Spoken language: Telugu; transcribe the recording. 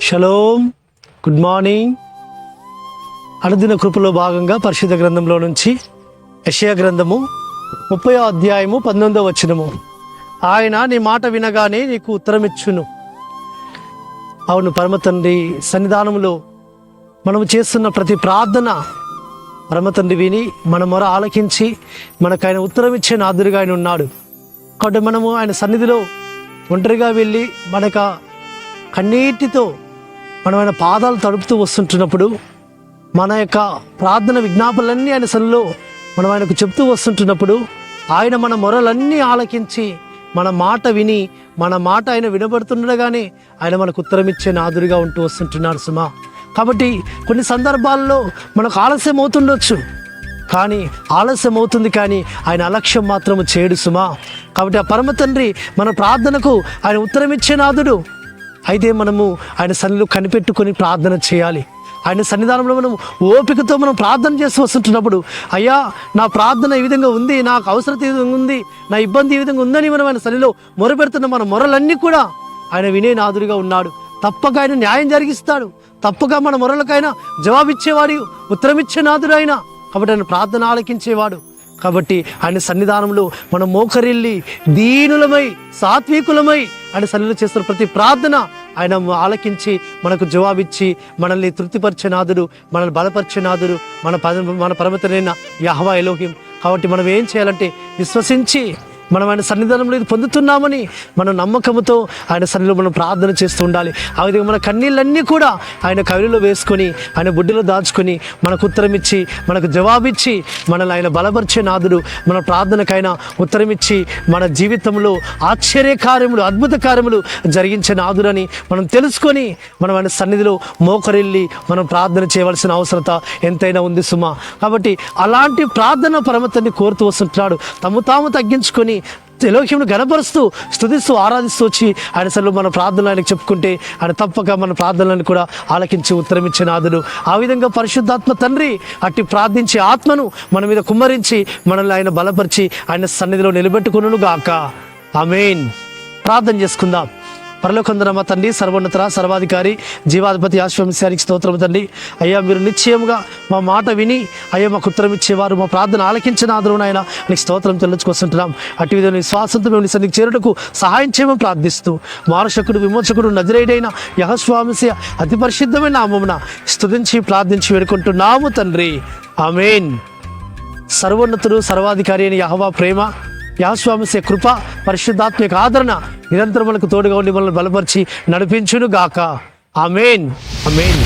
Shalom, good morning. అనుదిన కృపలో భాగంగా పరిశుద్ధ గ్రంథంలో నుంచి యెషయా గ్రంథము 30వ అధ్యాయము 19వ వచనము. ఆయన నీ మాట వినగానే నీకు ఉత్తరమిచ్చును. అవును, పరమ తండ్రి సన్నిధానంలో మనము చేస్తున్న ప్రతి ప్రార్థన పరమ తండ్రి విని మన మొర ఆలకించి మనకు ఆయన ఉత్తరం ఇచ్చే నాదురుగా ఆయన ఉన్నాడు. కాబట్టి మనము ఆయన సన్నిధిలో ఒంటరిగా వెళ్ళి మనకు కన్నీటితో మనం ఆయన పాదాలు తడుపుతూ వస్తుంటున్నప్పుడు మన యొక్క ప్రార్థన విజ్ఞాపనలన్నీ ఆయన సన్నిధిలో మనం ఆయనకు చెప్తూ వస్తుంటున్నప్పుడు ఆయన మన మొరలన్నీ ఆలకించి మన మాట విని మన మాట ఆయన వినబడుతుండగానే ఆయన మనకు ఉత్తరం ఇచ్చే నాదురుగా ఉంటూ వస్తుంటున్నాడు సుమా. కాబట్టి కొన్ని సందర్భాల్లో మనకు ఆలస్యం అవుతుండొచ్చు, కానీ ఆలస్యం అవుతుంది, కానీ ఆయన అలక్ష్యం మాత్రము చేయడు సుమా. కాబట్టి ఆ పరమ తండ్రి మన ప్రార్థనకు ఆయన ఉత్తరం ఇచ్చే నాదుడు. అయితే మనము ఆయన సన్నిధిలో కనిపెట్టుకొని ప్రార్థన చేయాలి. ఆయన సన్నిధానంలో మనం ఓపికతో మనం ప్రార్థన చేస్తూ వస్తుంటున్నప్పుడు, అయ్యా నా ప్రార్థన ఈ విధంగా ఉంది, నాకు అవసరత ఈ విధంగా ఉంది, నా ఇబ్బంది ఈ విధంగా ఉందని మనం ఆయన సన్నిధిలో మొరపెడుతున్న మన మొరలన్నీ కూడా ఆయన వినే నాదుడిగా ఉన్నాడు. తప్పక ఆయన న్యాయం జరిగిస్తాడు. తప్పక మన మొరలకైనా జవాబిచ్చేవాడు, ఉత్తరమిచ్చే నాదుడు ఆయన. కాబట్టి ఆయన ప్రార్థన ఆలకించేవాడు. కాబట్టి ఆయన సన్నిధానంలో మనం మోకరిల్లి దీనులమై సాత్వికులమై ఆయన సన్నిధిలో చేస్తున్న ప్రతి ప్రార్థన ఆయన ఆలకించి మనకు జవాబిచ్చి మనల్ని తృప్తిపరిచే నాదుడు, మనల్ని బలపరిచే నాదుడు, మన పరమతనైన యెహోవా ఎలోహిం. కాబట్టి మనం ఏం చేయాలంటే విశ్వసించి మనం ఆయన సన్నిధానంలో ఇది పొందుతున్నామని మనం నమ్మకంతో ఆయన సన్నిధిలో మనం ప్రార్థన చేస్తూ ఉండాలి. ఆ విధంగా మన కన్నీళ్ళన్నీ కూడా ఆయన కవిలో వేసుకొని ఆయన బుడ్డిలో దాచుకొని మనకు ఉత్తరం ఇచ్చి మనకు జవాబిచ్చి మనల్ని ఆయన బలపరిచే నాదుడు. మన ప్రార్థనకైనా ఉత్తరం ఇచ్చి మన జీవితంలో ఆశ్చర్యకార్యములు అద్భుత కార్యములు జరిగించే నాదుడని మనం తెలుసుకొని మనం ఆయన సన్నిధిలో మోకరిల్లి మనం ప్రార్థన చేయవలసిన అవసరత ఎంతైనా ఉంది సుమా. కాబట్టి అలాంటి ప్రార్థన పరమతన్ని కోరుతూ వస్తుంటున్నాడు. తాము తగ్గించుకొని ఎలోహింను గణపరుస్తూ స్తుతిస్తూ ఆరాధిస్తూ వచ్చి ఆయన సన్నిధిలో మన ప్రార్థనలు ఆయనకు చెప్పుకుంటే ఆయన తప్పక మన ప్రార్థనలను కూడా ఆలకించి ఉత్తరం ఇచ్చే నాదుడు. ఆ విధంగా పరిశుద్ధాత్మ తండ్రి అట్టి ప్రార్థించే ఆత్మను మన మీద కుమ్మరించి మనల్ని ఆయన బలపరిచి ఆయన సన్నిధిలో నిలబెట్టుకును గాక. ఆమేన్. ప్రార్థన చేసుకుందాం. పరలోకందరమ తండ్రి, సర్వోన్నత సర్వాధికారి జీవాధిపతి ఆశ్వమిశానికి స్తోత్రం తండ్రి. అయ్యా మీరు నిశ్చయముగా మా మాట విని అయ్యా మాకు ఉత్తరం ఇచ్చేవారు, మా ప్రార్థన ఆలకించిన ఆదరణ ఆయన నీకు స్తోత్రం చెల్లించుకొస్తుంటున్నాం. అటు విధంగా విశ్వాసంతో మేము నీ సన్నిధికి చేరుటకు సహాయం చేయమని ప్రార్థిస్తూ మారశకుడు విమోచకుడు నజరేయుడైన యెహోవా అతి పరిశుద్ధమైన నామమున స్తుతించి ప్రార్థించి వేడుకుంటున్నాము తండ్రి. ఆమేన్. సర్వోన్నతుడు సర్వాధికారి అయిన యెహోవా ప్రేమ, యెహోవా కృప, పరిశుద్ధాత్మిక ఆదరణ నిరంతరం మనకు తోడుగా ఉండి మనల్ని బలపరిచి నడిపించును గాక. ఆమేన్. ఆమేన్.